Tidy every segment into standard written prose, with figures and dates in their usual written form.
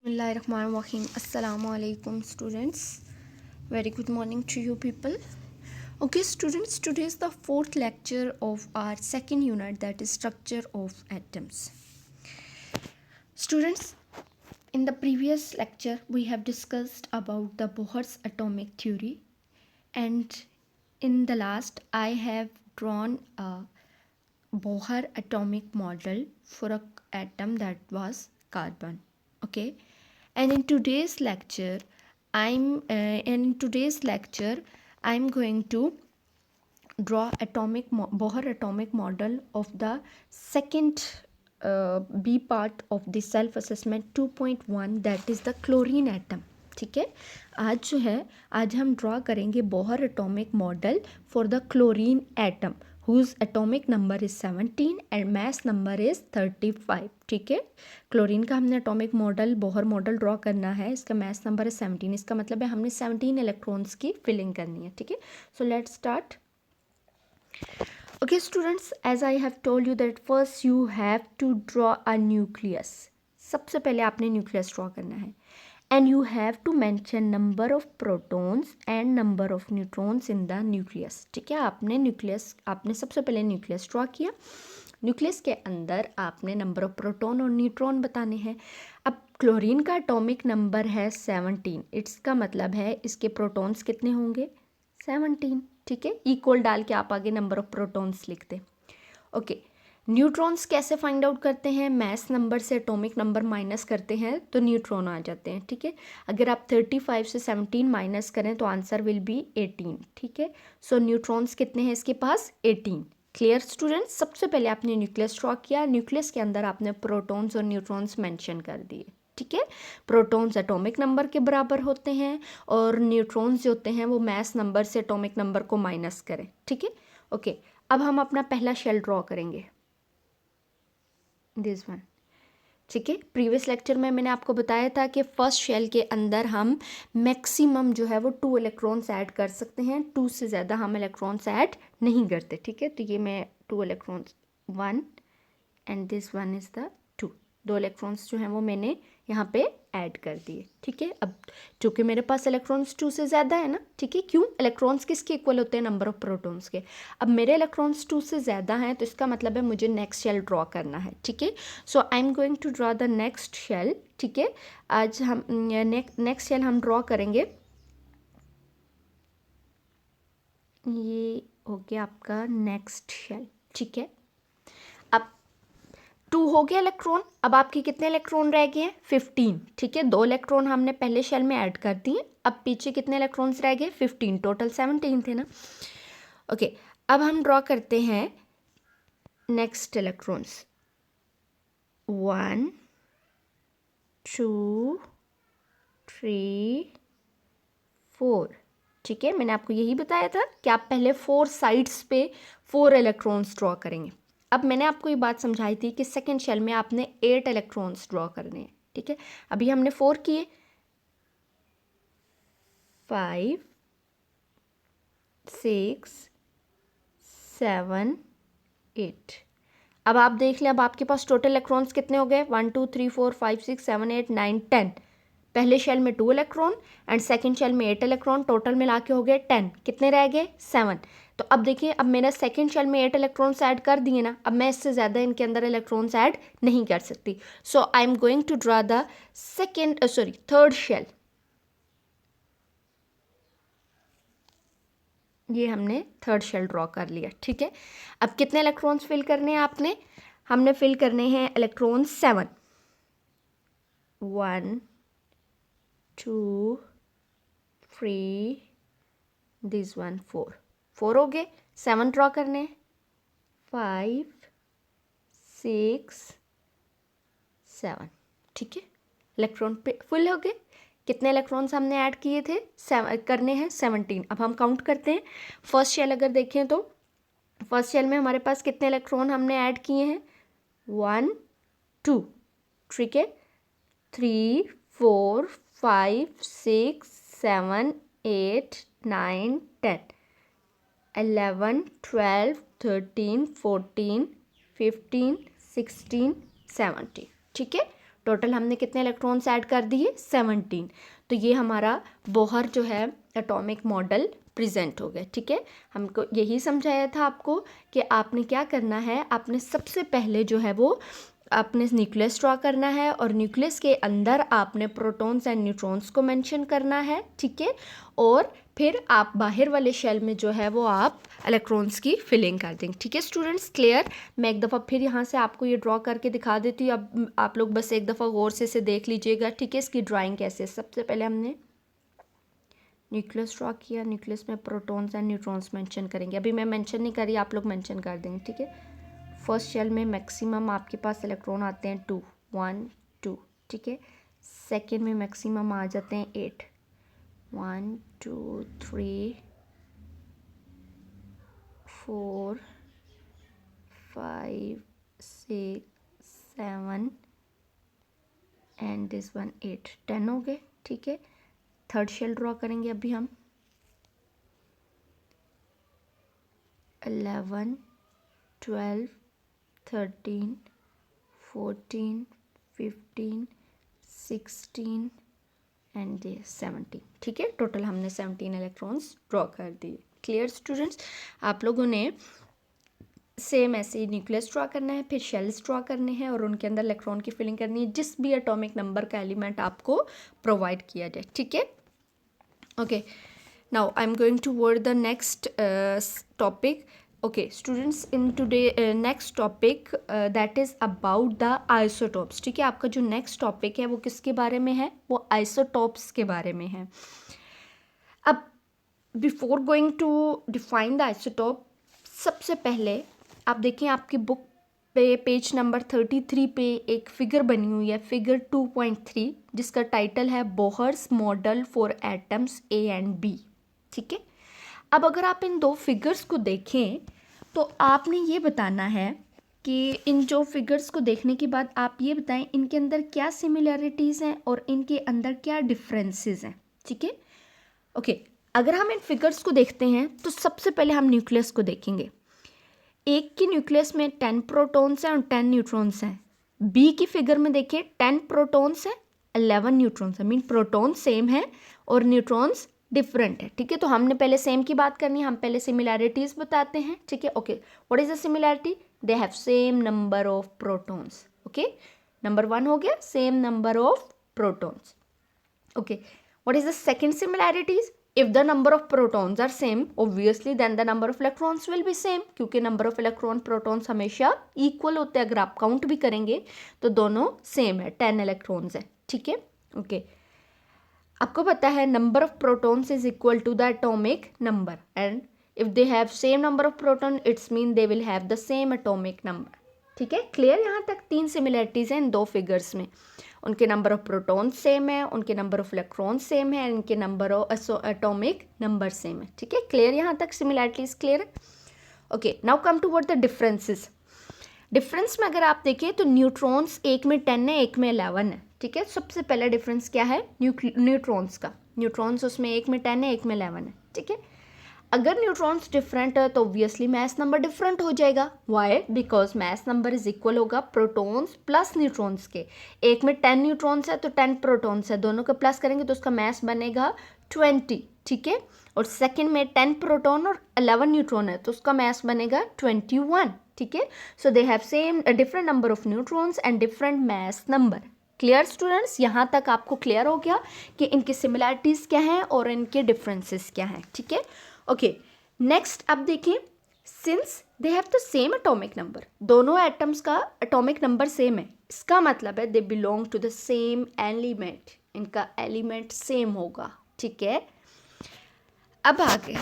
Bismillahirrahmanirrahim. Assalamu alaikum students. Very good morning to you people. Okay students, today is the fourth lecture of our second unit, that is structure of atoms. Students, in the previous lecture we have discussed about the Bohr's atomic theory, and in the last I have drawn a Bohr atomic model for a atom that was carbon. Okay, and in today's lecture I'm going to draw Bohr atomic model of the second B part of the self assessment 2.1, that is the chlorine atom. ठीक है, आज हम draw करेंगे Bohr atomic model for the chlorine atom whose atomic number is 17 and mass number is 35. ठीक है, chlorine का हमने atomic model Bohr model draw करना है, इसका मास नंबर है 17, इसका मतलब है हमने 17 इलेक्ट्रॉन्स की फिलिंग करनी है. ठीक है, so let's start. Okay students, as I have told you that first you have to draw a nucleus. सबसे पहले आपने न्यूक्लियस ड्रॉ करना है, and you have to mention number of protons and number of neutrons in the nucleus. ठीक है, आपने सबसे पहले न्यूक्लियस ड्रॉ किया. न्यूक्लियस के अंदर आपने नंबर ऑफ प्रोटॉन और न्यूट्रॉन बताने हैं. अब क्लोरीन का एटॉमिक नंबर है 17, इसका मतलब है इसके प्रोटॉन्स कितने होंगे 17. ठीक है, इक्वल डाल के आप आगे नंबर ऑफ प्रोटॉन्स लिखते. ओके, न्यूट्रॉन्स कैसे फाइंड आउट करते हैं, मैस नंबर से एटॉमिक नंबर माइनस करते हैं तो न्यूट्रॉन आ जाते हैं. ठीक है, अगर आप 35 से 17 माइनस करें तो आंसर विल बी 18. ठीक है, सो न्यूट्रॉन्स कितने हैं इसके पास 18. क्लियर स्टूडेंट्स, सबसे पहले आपने न्यूक्लियस ड्रॉ किया, न्यूक्लियस के अंदर आपने प्रोटॉन्स और न्यूट्रॉन्स मेंशन कर दिए. ठीक है, प्रोटॉन्स एटॉमिक नंबर के बराबर होते हैं और न्यूट्रॉन्स जो होते हैं वो मैस नंबर से एटॉमिक नंबर को माइनस करें. ठीक है, ओके, अब हम अपना पहला शेल ड्रॉ करेंगे, दिस वन. ठीक है, प्रीवियस लेक्चर में मैंने आपको बताया था कि फर्स्ट शेल के अंदर हम मैक्सिमम जो है वो 2 इलेक्ट्रॉन्स ऐड कर सकते हैं, 2 से ज़्यादा हम इलेक्ट्रॉन्स ऐड नहीं करते. ठीक है, तो ये मैं 2 electrons 1 and this one is the 2, 2 electrons जो हैं वो मैंने यहाँ पे ऐड कर दिए. ठीक है, अब चूँकि मेरे पास इलेक्ट्रॉन्स 2 से ज़्यादा है ना. ठीक है, क्यों, इलेक्ट्रॉन्स किसके इक्वल होते हैं, नंबर ऑफ प्रोटॉन्स के. अब मेरे इलेक्ट्रॉन्स 2 से ज़्यादा हैं तो इसका मतलब है मुझे नेक्स्ट शेल ड्रॉ करना है. ठीक है, so I am going to draw the next shell. ठीक है, आज हम नेक्स्ट शेल हम ड्रॉ करेंगे. ये हो गया आपका नेक्स्ट शेल. ठीक है, अब 2 हो गया इलेक्ट्रॉन, अब आपके कितने इलेक्ट्रॉन रह गए हैं 15. ठीक है, 2 इलेक्ट्रॉन हमने पहले शेल में ऐड कर दिए, अब पीछे कितने इलेक्ट्रॉन्स रह गए 15, टोटल 17 थे ना. ओके, अब हम ड्रॉ करते हैं नेक्स्ट इलेक्ट्रॉन्स 1 2 3 4. ठीक है, मैंने आपको यही बताया था कि आप पहले 4 साइड्स पे 4 इलेक्ट्रॉन्स ड्रॉ करेंगे. अब मैंने आपको ये बात समझाई थी कि सेकेंड शेल में आपने 8 इलेक्ट्रॉन्स ड्रॉ करने हैं. ठीक है, अभी हमने 4 किए, 5 6 7 8. अब आप देख लें, अब आपके पास टोटल इलेक्ट्रॉन्स कितने हो गए 1 2 3 4 5 6 7 8 9 10. पहले शेल में 2 इलेक्ट्रॉन एंड सेकंड शेल में 8 इलेक्ट्रॉन, टोटल मिला के हो गए 10. कितने रह गए 7. तो अब देखिए, अब मैंने सेकंड शेल में 8 इलेक्ट्रॉन्स ऐड कर दिए ना, अब मैं इससे ज़्यादा इनके अंदर इलेक्ट्रॉन्स ऐड नहीं कर सकती. So I am going to draw the third shell. ये हमने थर्ड शेल ड्रॉ कर लिया. ठीक है, अब कितने इलेक्ट्रॉन्स फिल करने हैं आपने, हमने फिल करने हैं इलेक्ट्रॉन्स 7. 1 2 3 दिस वन 4 हो गए. 7 ड्रॉ करने हैं, 5 6 7. ठीक है, इलेक्ट्रॉन पे फुल हो गए. कितने इलेक्ट्रॉन्स हमने ऐड किए थे करने हैं 17. अब हम काउंट करते हैं. फर्स्ट शेल अगर देखें तो फर्स्ट शेल में हमारे पास कितने इलेक्ट्रॉन हमने ऐड किए हैं 1 2. ठीक है, 3 4 5 6 7 8 9 10 11 12 13 14 15 16 17. ठीक है, टोटल हमने कितने इलेक्ट्रॉन्स ऐड कर दिए 17। तो ये हमारा बोहर जो है एटॉमिक मॉडल प्रेजेंट हो गया। ठीक है, हमको यही समझाया था आपको कि आपने क्या करना है, आपने सबसे पहले जो है वो आपने न्यूक्लियस ड्रॉ करना है और न्यूक्लियस के अंदर आपने प्रोटॉन्स एंड न्यूट्रॉन्स को मेंशन करना है। ठीक है, और फिर आप बाहर वाले शेल में जो है वो आप इलेक्ट्रॉन्स की फिलिंग कर देंगे। ठीक है स्टूडेंट्स, क्लियर। मैं एक दफ़ा फिर यहाँ से आपको ये ड्रॉ करके दिखा देती हूँ, अब आप लोग बस एक दफ़ा गौर से इसे देख लीजिएगा। ठीक है, इसकी ड्राइंग कैसे, सबसे पहले हमने न्यूक्लियस ड्रॉ किया, न्यूक्लियस में प्रोटॉन्स एंड न्यूट्रॉन्स मेंशन करेंगे। अभी मैं मेंशन नहीं करी, आप लोग मेंशन कर देंगे। ठीक है, फर्स्ट शेल में मैक्सिमम आपके पास इलेक्ट्रॉन आते हैं 2, 1 2। ठीक है, सेकेंड में मैक्सिमम आ जाते हैं 8, 1 2 3 4 5 6 7 एंड दिस वन 8, 10 हो गए। ठीक है, थर्ड शेल ड्रॉ करेंगे अभी हम 11 12 13 14 15 16 एंड 17। ठीक है, टोटल हमने 17 इलेक्ट्रॉन्स ड्रॉ कर दिए। क्लियर स्टूडेंट्स, आप लोगों ने सेम ऐसे ही न्यूक्लियस ड्रॉ करना है, फिर शेल्स ड्रॉ करने हैं और उनके अंदर इलेक्ट्रॉन की फिलिंग करनी है जिस भी एटॉमिक नंबर का एलिमेंट आपको प्रोवाइड किया जाए। ठीक है, okay, now I am going to word the next topic. okay students, in today next topic that is about the isotopes। ठीक है, आपका जो नेक्स्ट टॉपिक है वो किसके बारे में है, वो आइसोटॉप्स के बारे में है। अब before going to define the isotope, सबसे पहले आप देखें आपकी बुक पे पेज नंबर 33 पे एक फिगर बनी हुई है, फिगर 2.3, जिसका टाइटल है Bohr's model for atoms A and B. ठीक है, अब अगर आप इन दो फिगर्स को देखें तो आपने ये बताना है कि इन जो फिगर्स को देखने के बाद आप ये बताएं इनके अंदर क्या सिमिलैरिटीज़ हैं और इनके अंदर क्या डिफरेंसेस हैं। ठीक है, ओके, अगर हम इन फिगर्स को देखते हैं तो सबसे पहले हम न्यूक्लियस को देखेंगे। एक की न्यूक्लियस में 10 प्रोटॉन्स हैं और 10 न्यूट्रॉन्स हैं। बी की फिगर में देखिए 10 प्रोटॉन्स हैं, 11 न्यूट्रॉन्स हैं, मीन प्रोटॉन्स सेम है और न्यूट्रॉन्स डिफरेंट है। ठीक है, तो हमने पहले सेम की बात करनी है, हम पहले सिमिलैरिटीज बताते हैं। ठीक है, okay, what is the similarity, they have same number of protons. Okay, number 1 हो गया, same number of protons. Okay, what is the second similarities, if the number of protons are same obviously then the number of electrons will be same, क्योंकि number of electron protons हमेशा equal होते हैं। अगर आप count भी करेंगे तो दोनों सेम है, 10 इलेक्ट्रॉन्स है। ठीक है, ओके, आपको पता है number of protons is equal to the atomic number and if they have same number of proton it's mean they will have the same atomic number. ठीक है, क्लियर। यहाँ तक 3 सिमिलैरिटीज हैं इन दो फिगर्स में, उनके नंबर ऑफ प्रोटॉन सेम है, उनके नंबर ऑफ इलेक्ट्रॉन सेम है, इनके number of atomic number same है। ठीक है, क्लियर, यहाँ तक सिमिलैरिटीज क्लियर है। Okay, now come to word the differences. Difference में अगर आप देखें तो न्यूट्रॉन्स एक में 10 है, एक में 11 है। ठीक है, सबसे पहला डिफरेंस क्या है, न्यूट्रॉन्स का। न्यूट्रॉन्स उसमें एक में 10 है, एक में 11 है। ठीक है, अगर न्यूट्रॉन्स डिफरेंट है तो ऑब्वियसली मैस नंबर डिफरेंट हो जाएगा। Why, because mass number is equal होगा प्रोटॉन्स प्लस न्यूट्रॉन्स के। एक में 10 न्यूट्रॉन्स है तो 10 प्रोटॉन्स है, दोनों को प्लस करेंगे तो उसका मैस बनेगा 20। ठीक है, और सेकंड में 10 प्रोटॉन और 11 न्यूट्रॉन है तो उसका मैस बनेगा 21। ठीक है, so they have same different number of neutrons and different mass number. Clear students, यहाँ तक आपको क्लियर हो गया कि इनकी सिमिलैरिटीज़ क्या हैं और इनके डिफरेंसेस क्या हैं। ठीक है, ओके, नेक्स्ट अब देखिए, since they have the same atomic number, दोनों एटम्स का एटॉमिक नंबर सेम है, इसका मतलब है they belong to the same element, इनका एलिमेंट सेम होगा। ठीक है, अब आगे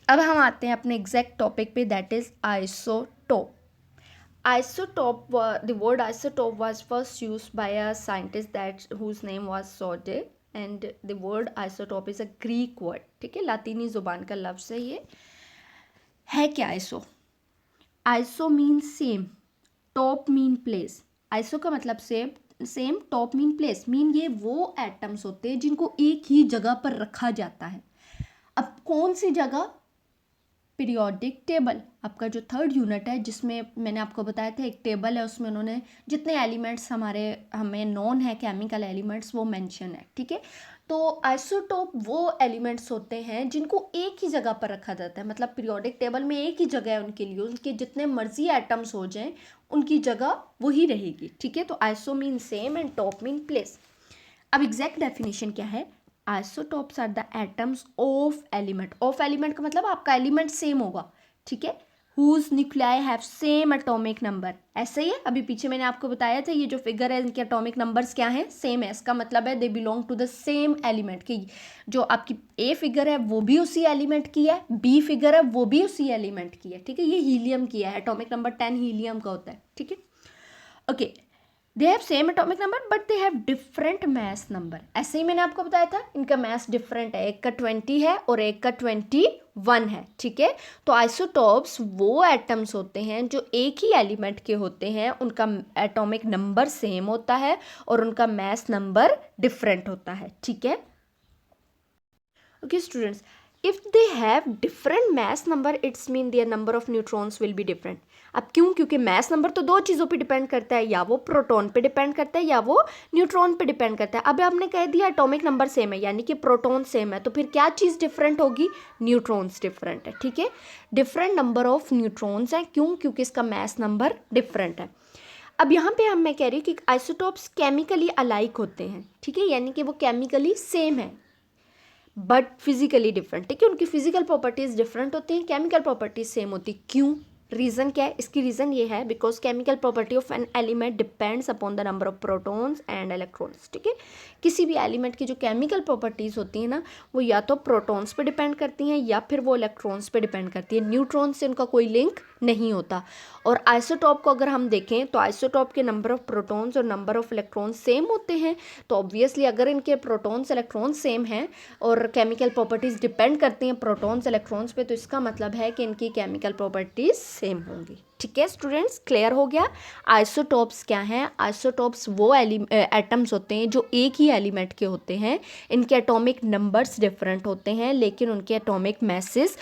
अब हम आते हैं अपने एग्जैक्ट टॉपिक पे, that is isotope. Isotope, the word isotope was first used by a scientist whose name was Sode, and the word isotope is a Greek word। ठीक है, लातीनी जुबान का लफ्ज़ है ये। है क्या iso? Iso mean same, top mean place. Iso का मतलब same, top mean place, mean ये वो एटम्स होते हैं जिनको एक ही जगह पर रखा जाता है। अब कौन सी जगह, पीरियोडिक टेबल आपका जो थर्ड यूनिट है, जिसमें मैंने आपको बताया था एक टेबल है, उसमें उन्होंने जितने एलिमेंट्स हमें नोन है केमिकल एलिमेंट्स वो मेंशन है, ठीक है। तो आइसोटोप वो एलिमेंट्स होते हैं जिनको एक ही जगह पर रखा जाता है, मतलब पीरियोडिक टेबल में एक ही जगह है उनके लिए, उनके जितने मर्जी एटम्स हो जाएं उनकी जगह वही रहेगी, ठीक है। तो iso mean same and top mean place. अब एग्जैक्ट डेफिनेशन क्या है? Isotopes are the atoms of element. Of element का मतलब आपका एलिमेंट सेम होगा, ठीक है। Whose nuclei have same atomic number. ऐसे ही है, अभी पीछे मैंने आपको बताया था ये जो फिगर है इनके एटॉमिक नंबर्स क्या हैं, सेम है। इसका मतलब है they belong to the same element की। जो आपकी ए फिगर है वो भी उसी एलिमेंट की है, बी फिगर है वो भी उसी एलिमेंट की है, ठीक है। ये हीलियम की है, एटॉमिक नंबर 10 हीलियम का होता है, ठीक है। Okay, they have same atomic number but they have different mass number. ऐसे ही मैंने आपको बताया था इनका मैस डिफरेंट है, एक का 20 है और एक का 21 है, ठीक है। तो आइसोटॉप्स वो एटम्स होते हैं जो एक ही एलिमेंट के होते हैं, उनका एटॉमिक नंबर सेम होता है और उनका मैस नंबर डिफरेंट होता है, ठीक है। Okay students, if they have different mass number it's mean their number of neutrons will be different। अब क्यों? क्योंकि मैस नंबर तो दो चीज़ों पे डिपेंड करता है, या वो प्रोटॉन पे डिपेंड करता है या वो न्यूट्रॉन पे डिपेंड करता है। अब आपने कह दिया एटॉमिक नंबर सेम है यानी कि प्रोटॉन सेम है, तो फिर क्या चीज़ डिफरेंट होगी? न्यूट्रॉन्स डिफरेंट है, ठीक है। डिफरेंट नंबर ऑफ न्यूट्रॉन्स हैं, क्यों? क्योंकि इसका मैस नंबर डिफरेंट है। अब यहाँ पे मैं कह रही हूँ कि आइसोटोप्स केमिकली अलाइक होते हैं, ठीक है, यानी कि वो केमिकली सेम है बट फिजिकली डिफरेंट, ठीक है। उनकी फिजिकल प्रॉपर्टीज डिफरेंट होती हैं, केमिकल प्रॉपर्टीज सेम होती। क्यों? रीज़न क्या है? इसकी रीज़न ये है because chemical property of an element depends upon the number of protons and electrons, ठीक है। किसी भी एलिमेंट की जो केमिकल प्रॉपर्टीज़ होती हैं ना, वो या तो प्रोटॉन्स पे डिपेंड करती हैं या फिर वो इलेक्ट्रॉन्स पे डिपेंड करती है, न्यूट्रॉन से उनका कोई लिंक नहीं होता। और आइसोटॉप को अगर हम देखें तो आइसोटॉप के नंबर ऑफ प्रोटॉन्स और नंबर ऑफ इलेक्ट्रॉन्स सेम होते हैं, तो ऑब्वियसली अगर इनके प्रोटॉन्स इलेक्ट्रॉन्स सेम हैं और केमिकल प्रॉपर्टीज़ डिपेंड करती हैं प्रोटॉन्स इलेक्ट्रॉन्स पे, तो इसका मतलब है कि इनकी केमिकल प्रॉपर्टीज़ सेम होंगी, ठीक है स्टूडेंट्स। क्लियर हो गया? आइसोटॉप्स क्या हैं? आइसोटॉप्स वो एटम्स होते हैं जो एक ही एलिमेंट के होते हैं, इनके एटॉमिक नंबर्स डिफरेंट होते हैं लेकिन उनके एटॉमिक मैसेज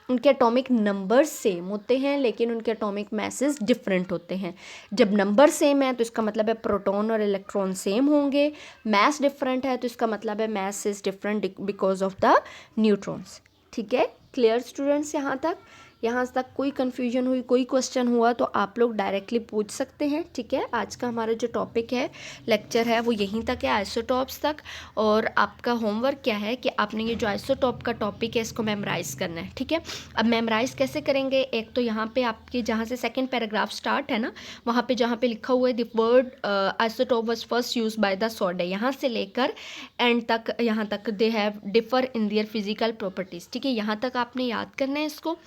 उनके एटॉमिक नंबर्स सेम होते हैं लेकिन उनके एटॉमिक मैसेज डिफरेंट होते हैं। जब नंबर सेम है तो इसका मतलब है प्रोटॉन और इलेक्ट्रॉन सेम होंगे, मैस डिफरेंट है तो इसका मतलब है mass is different because of the neutrons, ठीक है। Clear students? यहाँ तक कोई कन्फ्यूजन हुई, कोई क्वेश्चन हुआ तो आप लोग डायरेक्टली पूछ सकते हैं, ठीक है। आज का हमारा जो टॉपिक है, लेक्चर है, वो यहीं तक है, आइसोटॉप्स तक। और आपका होमवर्क क्या है कि आपने ये जो आइसोटॉप का टॉपिक है इसको मेमोराइज करना है, ठीक है। अब मेमोराइज कैसे करेंगे? एक तो यहाँ पे आपके जहाँ से सेकेंड पैराग्राफ स्टार्ट है ना, वहाँ पे जहाँ पे लिखा हुआ है the word isotope was first use by the Soddy, यहाँ से लेकर एंड तक, यहाँ तक they have differ in their physical properties, ठीक है। यहाँ तक आपने याद करना है इसको।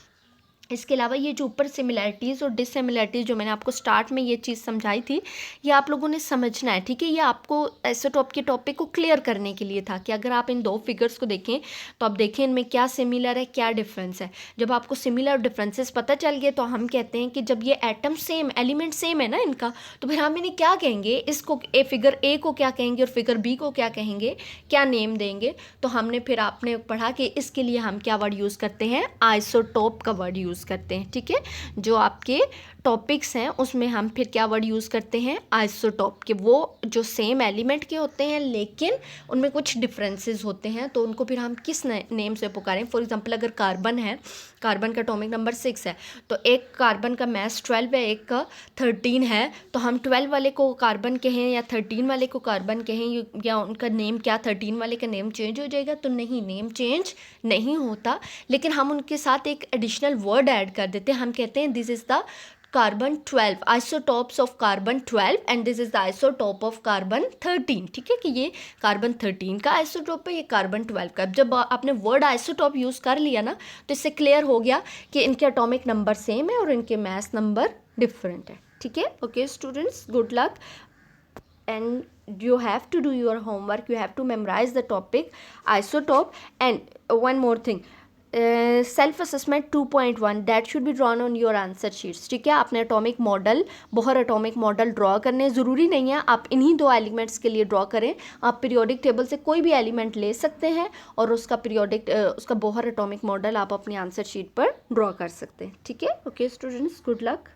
इसके अलावा ये जो ऊपर सिमिलैरिटीज़ और डिससिमिलैरिटीज़ जो मैंने आपको स्टार्ट में ये चीज़ समझाई थी, ये आप लोगों ने समझना है, ठीक है। ये आपको आइसोटॉप के टॉपिक को क्लियर करने के लिए था कि अगर आप इन दो फिगर्स को देखें तो आप देखें इनमें क्या सिमिलर है क्या डिफरेंस है। जब आपको सिमिलर डिफरेंसेस पता चल गए तो हम कहते हैं कि जब ये एटम सेम, एलिमेंट सेम है ना इनका, तो फिर हम इन्हें क्या कहेंगे? इसको फिगर ए को क्या कहेंगे और फिगर बी को क्या कहेंगे, क्या नेम देंगे? तो हमने फिर आपने पढ़ा कि इसके लिए हम क्या वर्ड यूज़ करते हैं? आइसोटॉप का वर्ड यूज़ करते हैं, ठीक है। जो आपके टॉपिक्स हैं उसमें हम फिर क्या वर्ड यूज़ करते हैं? आइसोटॉप के। वो जो सेम एलिमेंट के होते हैं लेकिन उनमें कुछ डिफरेंसेस होते हैं, तो उनको फिर हम किस नेम से पुकारें? फॉर एग्जांपल अगर कार्बन है, कार्बन का एटॉमिक नंबर 6 है, तो एक कार्बन का मैस 12 है, एक का 13 है, तो हम 12 वाले को कार्बन कहें या 13 वाले को कार्बन कहें, या उनका नेम क्या 13 वाले का नेम चेंज हो जाएगा? तो नहीं, नेम चेंज नहीं होता, लेकिन हम उनके साथ एक एडिशनल वर्ड ऐड कर देते हैं। हम कहते हैं this is the carbon 12, isotopes of carbon 12 and this is the isotope of carbon 13, ठीक है। कि ये कार्बन 13 का आइसोटॉप है, ये कार्बन 12 का। जब आपने वर्ड आइसोटॉप यूज़ कर लिया ना, तो इससे क्लियर हो गया कि इनके एटॉमिक नंबर सेम है और इनके मैस नंबर डिफरेंट है, ठीक है। Okay students, good luck and you have to do your homework, you have to memorize the topic isotope. And one more thing, self assessment 2.1 that should be drawn on your answer sheets. ठीक है, आपने atomic model, Bohr atomic model draw करने, ज़रूरी नहीं है आप इन्हीं दो एलिमेंट्स के लिए ड्रॉ करें, आप पीरियोडिक टेबल से कोई भी एलिमेंट ले सकते हैं और उसका उसका बोहर एटॉमिक मॉडल आप अपनी आंसर शीट पर ड्रॉ कर सकते हैं। ठीक है, ओके स्टूडेंट्स, गुड लक।